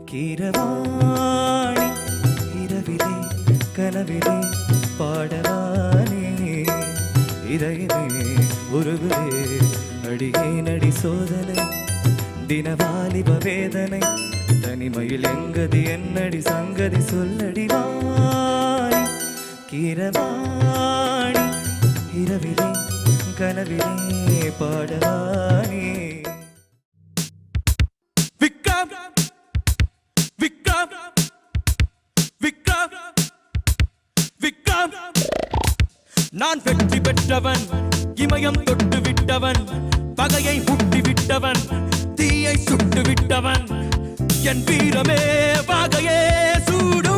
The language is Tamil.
கீரவாணி இரவிலே கனவிலே பாடவானே இதயமே உருகுதே அடியே நடி சோதனை தினவாலிப வேதனை தனிமையில் எங்கதி என்னடி சங்கதி சொல்லடி வாணி கீரவாணி இரவிலே கனவிலே பாடவானே நான் வெற்றி பெற்றவன் இமயம் தொட்டு விட்டவன் பகையை முட்டி விட்டவன் தீயை சுட்டு விட்டவன் என் வீரமே பகையே சூடு